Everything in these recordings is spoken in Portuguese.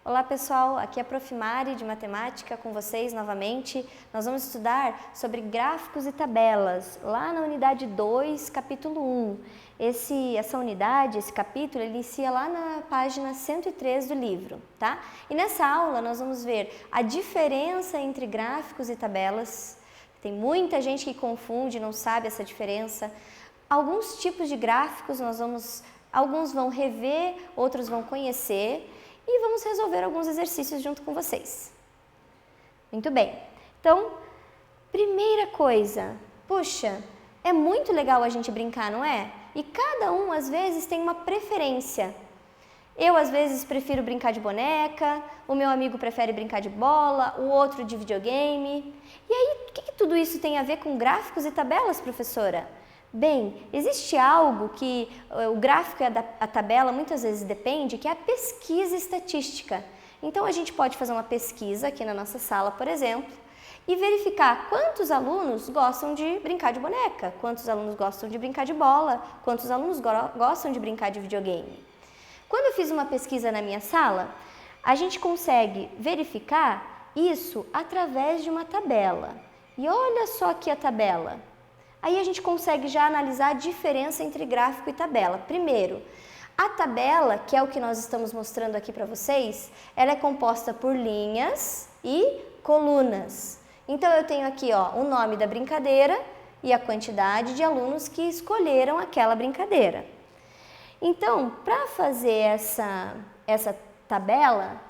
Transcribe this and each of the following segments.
Olá pessoal, aqui é a Prof. Mari de Matemática com vocês novamente. Nós vamos estudar sobre gráficos e tabelas, lá na unidade 2, capítulo 1. Essa unidade, esse capítulo, ele inicia lá na página 103 do livro, tá? E nessa aula nós vamos ver a diferença entre gráficos e tabelas. Tem muita gente que confunde, não sabe essa diferença. Alguns tipos de gráficos alguns vão rever, outros vão conhecer. E vamos resolver alguns exercícios junto com vocês. Muito bem. Então, primeira coisa, puxa, é muito legal a gente brincar, não é? E cada um, às vezes, tem uma preferência. Eu, às vezes, prefiro brincar de boneca, o meu amigo prefere brincar de bola, o outro de videogame. E aí, o que tudo isso tem a ver com gráficos e tabelas, professora? Bem, existe algo que o gráfico e a tabela muitas vezes depende, que é a pesquisa estatística. Então, a gente pode fazer uma pesquisa aqui na nossa sala, por exemplo, e verificar quantos alunos gostam de brincar de boneca, quantos alunos gostam de brincar de bola, quantos alunos gostam de brincar de videogame. Quando eu fiz uma pesquisa na minha sala, a gente consegue verificar isso através de uma tabela. E olha só aqui a tabela. Aí a gente consegue já analisar a diferença entre gráfico e tabela. Primeiro, a tabela, que é o que nós estamos mostrando aqui para vocês, ela é composta por linhas e colunas. Então eu tenho aqui o nome da brincadeira e a quantidade de alunos que escolheram aquela brincadeira. Então, para fazer essa tabela,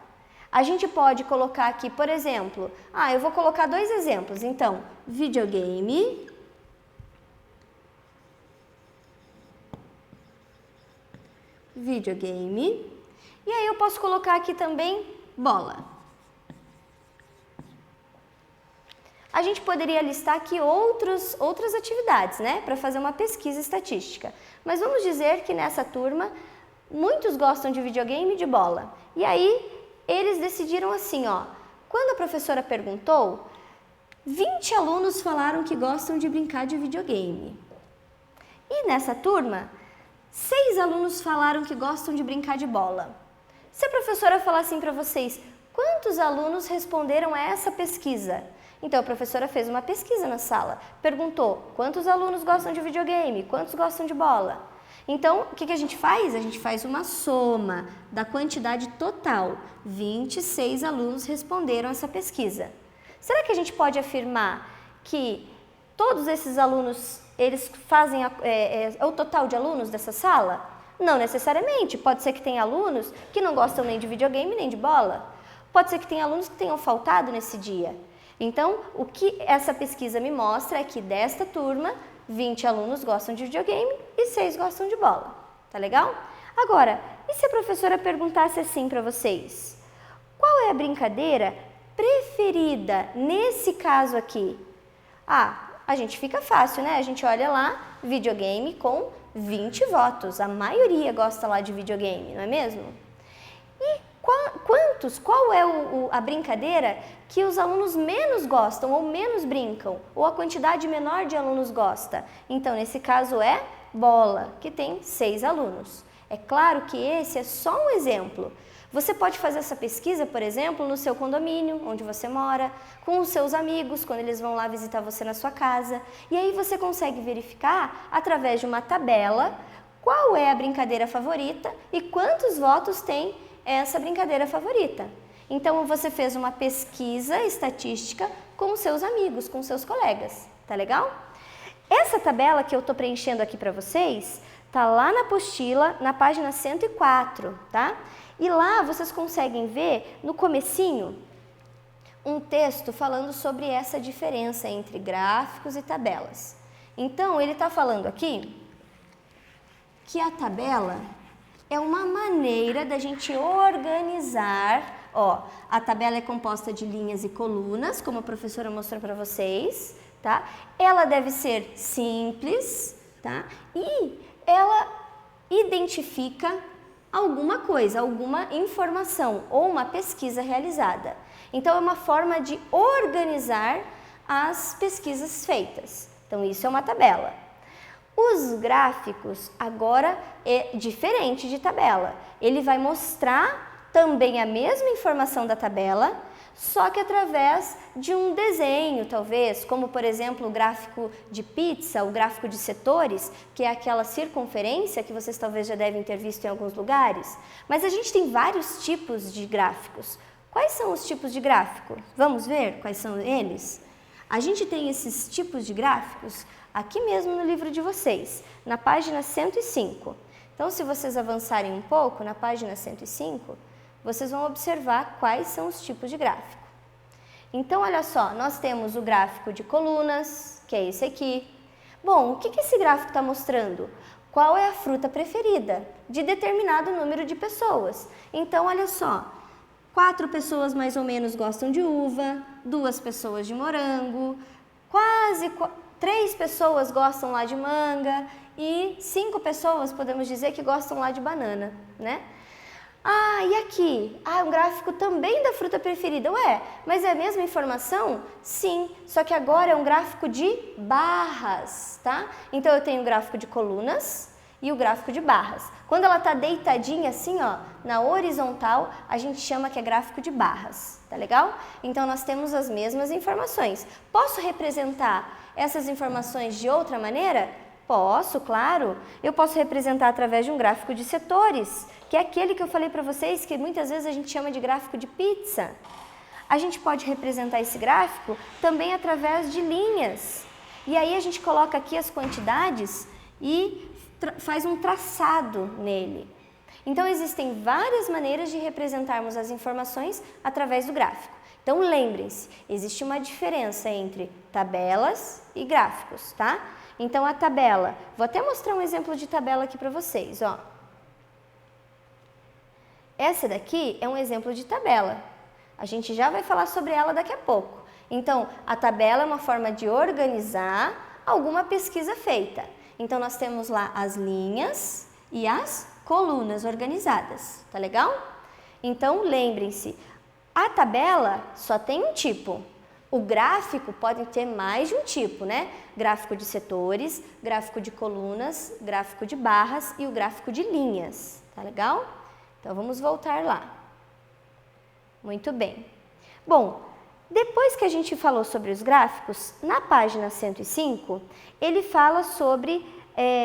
a gente pode colocar aqui, por exemplo, eu vou colocar dois exemplos. Então, videogame e aí eu posso colocar aqui também bola. A gente poderia listar aqui outras atividades, né, para fazer uma pesquisa estatística. Mas vamos dizer que nessa turma, muitos gostam de videogame e de bola. E aí, eles decidiram assim, quando a professora perguntou, 20 alunos falaram que gostam de brincar de videogame. E nessa turma, 6 alunos falaram que gostam de brincar de bola. Se a professora falar assim para vocês, quantos alunos responderam a essa pesquisa? Então, a professora fez uma pesquisa na sala, perguntou quantos alunos gostam de videogame, quantos gostam de bola. Então, o que a gente faz? A gente faz uma soma da quantidade total. 26 alunos responderam essa pesquisa. Será que a gente pode afirmar que todos esses alunos, eles fazem é o total de alunos dessa sala? Não necessariamente. Pode ser que tenha alunos que não gostam nem de videogame nem de bola. Pode ser que tenha alunos que tenham faltado nesse dia. Então, o que essa pesquisa me mostra é que desta turma, 20 alunos gostam de videogame e 6 gostam de bola. Tá legal? Agora, e se a professora perguntasse assim para vocês? Qual é a brincadeira preferida nesse caso aqui? A gente fica fácil, né? A gente olha lá, videogame com 20 votos. A maioria gosta lá de videogame, não é mesmo? E qual é a brincadeira que os alunos menos gostam ou menos brincam? Ou a quantidade menor de alunos gosta? Então, nesse caso é bola, que tem 6 alunos. É claro que esse é só um exemplo. Você pode fazer essa pesquisa, por exemplo, no seu condomínio, onde você mora, com os seus amigos, quando eles vão lá visitar você na sua casa. E aí você consegue verificar, através de uma tabela, qual é a brincadeira favorita e quantos votos tem essa brincadeira favorita. Então, você fez uma pesquisa estatística com os seus amigos, com os seus colegas. Tá legal? Essa tabela que eu estou preenchendo aqui para vocês, tá lá na apostila, na página 104, tá? E lá vocês conseguem ver, no comecinho, um texto falando sobre essa diferença entre gráficos e tabelas. Então, ele está falando aqui que a tabela é uma maneira da gente organizar. A tabela é composta de linhas e colunas, como a professora mostrou para vocês, tá? Ela deve ser simples, tá? E ela identifica alguma coisa, alguma informação ou uma pesquisa realizada. Então, é uma forma de organizar as pesquisas feitas. Então, isso é uma tabela. Os gráficos agora é diferente de tabela. Ele vai mostrar também a mesma informação da tabela, só que através de um desenho, talvez, como por exemplo o gráfico de pizza, o gráfico de setores, que é aquela circunferência que vocês talvez já devem ter visto em alguns lugares. Mas a gente tem vários tipos de gráficos. Quais são os tipos de gráfico? Vamos ver quais são eles? A gente tem esses tipos de gráficos aqui mesmo no livro de vocês, na página 105. Então, se vocês avançarem um pouco, na página 105, vocês vão observar quais são os tipos de gráfico. Então, olha só, nós temos o gráfico de colunas, que é esse aqui. Bom, o que esse gráfico está mostrando? Qual é a fruta preferida de determinado número de pessoas. Então, olha só, 4 pessoas mais ou menos gostam de uva, 2 pessoas de morango, quase 3 pessoas gostam lá de manga e 5 pessoas, podemos dizer, que gostam lá de banana, né? Ah, e aqui? Ah, um gráfico também da fruta preferida. Ué, mas é a mesma informação? Sim, só que agora é um gráfico de barras, tá? Então, eu tenho o gráfico de colunas e o gráfico de barras. Quando ela está deitadinha assim, ó, na horizontal, a gente chama que é gráfico de barras, tá legal? Então, nós temos as mesmas informações. Posso representar essas informações de outra maneira? Posso, claro. Eu posso representar através de um gráfico de setores, que é aquele que eu falei para vocês que muitas vezes a gente chama de gráfico de pizza. A gente pode representar esse gráfico também através de linhas. E aí a gente coloca aqui as quantidades e faz um traçado nele. Então existem várias maneiras de representarmos as informações através do gráfico. Então lembrem-se, existe uma diferença entre tabelas e gráficos, tá? Então a tabela, vou até mostrar um exemplo de tabela aqui para vocês, ó. Essa daqui é um exemplo de tabela. A gente já vai falar sobre ela daqui a pouco. Então, a tabela é uma forma de organizar alguma pesquisa feita. Então, nós temos lá as linhas e as colunas organizadas, tá legal? Então, lembrem-se, a tabela só tem um tipo. O gráfico pode ter mais de um tipo, né? Gráfico de setores, gráfico de colunas, gráfico de barras e o gráfico de linhas, tá legal? Então, vamos voltar lá. Muito bem. Bom, depois que a gente falou sobre os gráficos, na página 105, ele fala sobre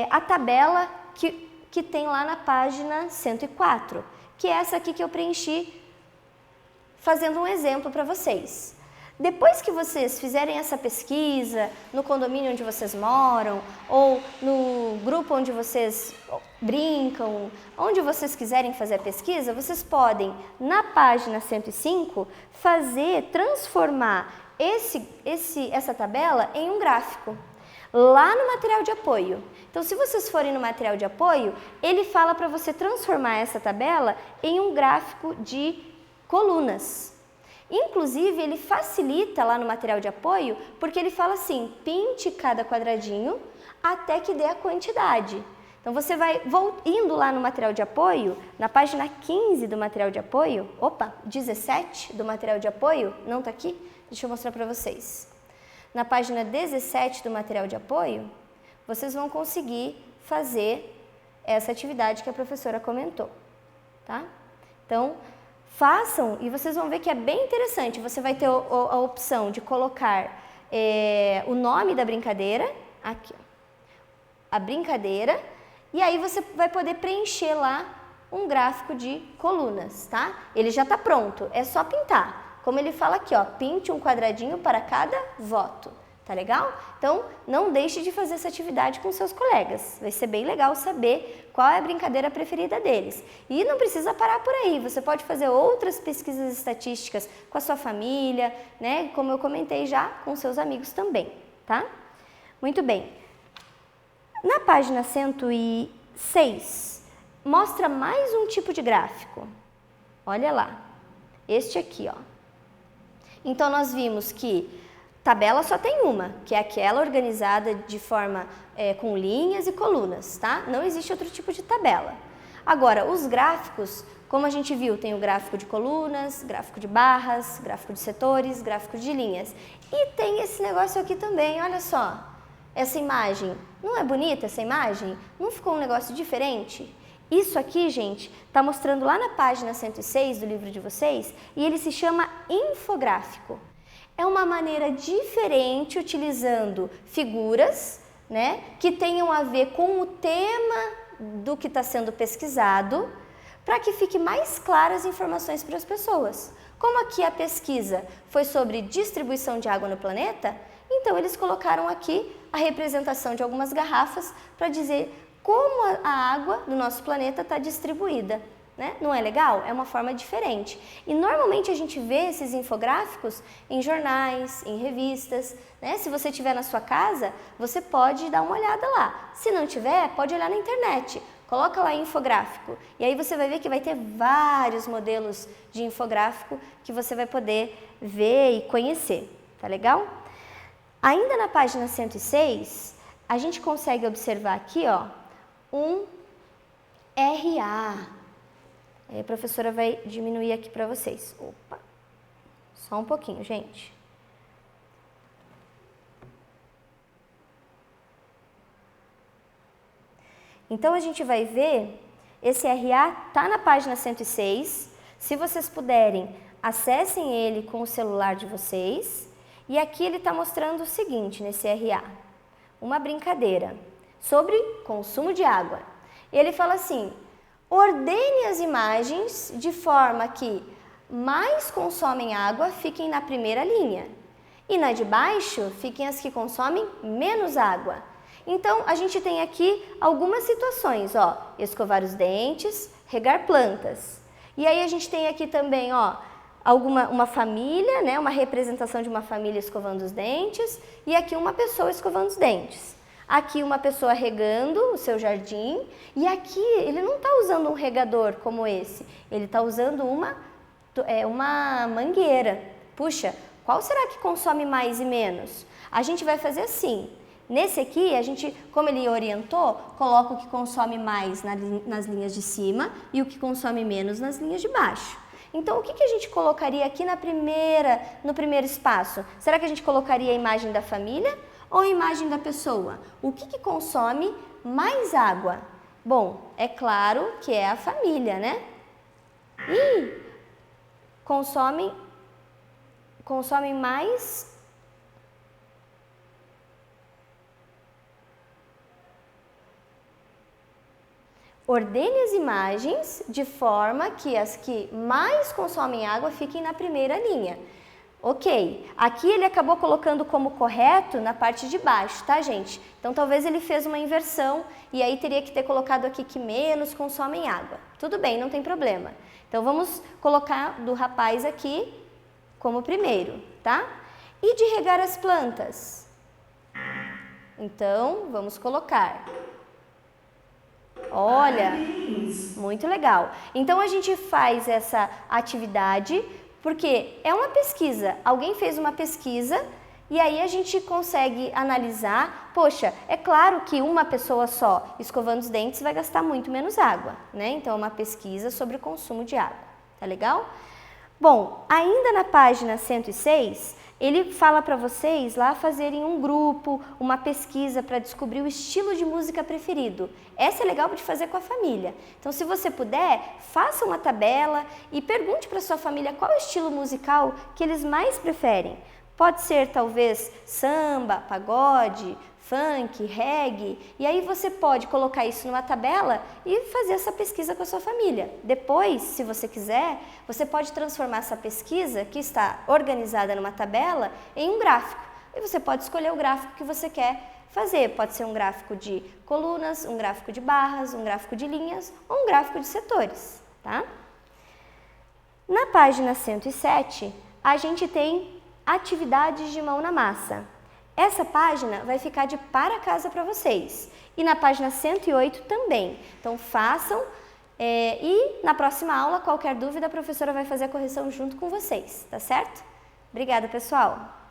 a tabela que tem lá na página 104, que é essa aqui que eu preenchi fazendo um exemplo para vocês. Depois que vocês fizerem essa pesquisa no condomínio onde vocês moram ou no grupo onde vocês brincam, onde vocês quiserem fazer a pesquisa, vocês podem, na página 105, transformar essa tabela em um gráfico, lá no material de apoio. Então, se vocês forem no material de apoio, ele fala para você transformar essa tabela em um gráfico de colunas. Inclusive, ele facilita lá no material de apoio, porque ele fala assim, pinte cada quadradinho até que dê a quantidade. Então, você vai indo lá no material de apoio, na página 15 do material de apoio, 17 do material de apoio, não está aqui? Deixa eu mostrar para vocês. Na página 17 do material de apoio, vocês vão conseguir fazer essa atividade que a professora comentou, tá? Então, façam e vocês vão ver que é bem interessante. Você vai ter a opção de colocar o nome da brincadeira, aqui, ó, a brincadeira, e aí você vai poder preencher lá um gráfico de colunas, tá? Ele já está pronto, é só pintar. Como ele fala aqui, ó, pinte um quadradinho para cada voto. Tá legal? Então, não deixe de fazer essa atividade com seus colegas. Vai ser bem legal saber qual é a brincadeira preferida deles. E não precisa parar por aí. Você pode fazer outras pesquisas estatísticas com a sua família, né? Como eu comentei já, com seus amigos também, tá? Muito bem. Na página 106, mostra mais um tipo de gráfico. Olha lá. Este aqui, ó. Então, nós vimos que tabela só tem uma, que é aquela organizada de forma com linhas e colunas, tá? Não existe outro tipo de tabela. Agora, os gráficos, como a gente viu, tem o gráfico de colunas, gráfico de barras, gráfico de setores, gráfico de linhas. E tem esse negócio aqui também, olha só. Essa imagem, não é bonita essa imagem? Não ficou um negócio diferente? Isso aqui, gente, está mostrando lá na página 106 do livro de vocês e ele se chama infográfico. É uma maneira diferente, utilizando figuras, né, que tenham a ver com o tema do que está sendo pesquisado, para que fique mais claras as informações para as pessoas. Como aqui a pesquisa foi sobre distribuição de água no planeta, então eles colocaram aqui a representação de algumas garrafas para dizer como a água do nosso planeta está distribuída. Né? Não é legal? É uma forma diferente. E normalmente a gente vê esses infográficos em jornais, em revistas. Né? Se você tiver na sua casa, você pode dar uma olhada lá. Se não tiver, pode olhar na internet. Coloca lá infográfico. E aí você vai ver que vai ter vários modelos de infográfico que você vai poder ver e conhecer. Tá legal? Ainda na página 106, a gente consegue observar aqui, ó, um RA. Aí a professora vai diminuir aqui para vocês. Opa, só um pouquinho, gente. Então, a gente vai ver, esse RA está na página 106. Se vocês puderem, acessem ele com o celular de vocês. E aqui ele está mostrando o seguinte, nesse RA, uma brincadeira sobre consumo de água. Ele fala assim: ordene as imagens de forma que mais consomem água fiquem na primeira linha e na de baixo fiquem as que consomem menos água. Então, a gente tem aqui algumas situações, ó, escovar os dentes, regar plantas. E aí a gente tem aqui também, ó, uma família, né, uma representação de uma família escovando os dentes e aqui uma pessoa escovando os dentes. Aqui uma pessoa regando o seu jardim e aqui ele não está usando um regador como esse, ele está usando uma mangueira. Puxa, qual será que consome mais e menos? A gente vai fazer assim, nesse aqui a gente, como ele orientou, coloca o que consome mais nas linhas de cima e o que consome menos nas linhas de baixo. Então, o que a gente colocaria aqui no primeiro espaço? Será que a gente colocaria a imagem da família ou a imagem da pessoa? O que consome mais água? Bom, é claro que é a família, né? E consomem mais... Ordene as imagens de forma que as que mais consomem água fiquem na primeira linha. Ok, aqui ele acabou colocando como correto na parte de baixo, tá, gente? Então, talvez ele fez uma inversão e aí teria que ter colocado aqui que menos consomem água. Tudo bem, não tem problema. Então, vamos colocar do rapaz aqui como primeiro, tá? E de regar as plantas? Então, vamos colocar... Olha, muito legal. Então, a gente faz essa atividade porque é uma pesquisa. Alguém fez uma pesquisa e aí a gente consegue analisar. Poxa, é claro que uma pessoa só escovando os dentes vai gastar muito menos água, né? Então, é uma pesquisa sobre o consumo de água. Tá legal? Bom, ainda na página 106... ele fala para vocês lá fazerem um grupo, uma pesquisa para descobrir o estilo de música preferido. Essa é legal de fazer com a família. Então, se você puder, faça uma tabela e pergunte para sua família qual é o estilo musical que eles mais preferem. Pode ser, talvez, samba, pagode, funk, reggae. E aí você pode colocar isso numa tabela e fazer essa pesquisa com a sua família. Depois, se você quiser, você pode transformar essa pesquisa, que está organizada numa tabela, em um gráfico. E você pode escolher o gráfico que você quer fazer. Pode ser um gráfico de colunas, um gráfico de barras, um gráfico de linhas ou um gráfico de setores, tá? Na página 107, a gente tem atividades de mão na massa. Essa página vai ficar de para casa para vocês. E na página 108 também. Então, façam e na próxima aula, qualquer dúvida, a professora vai fazer a correção junto com vocês, tá certo? Obrigada, pessoal!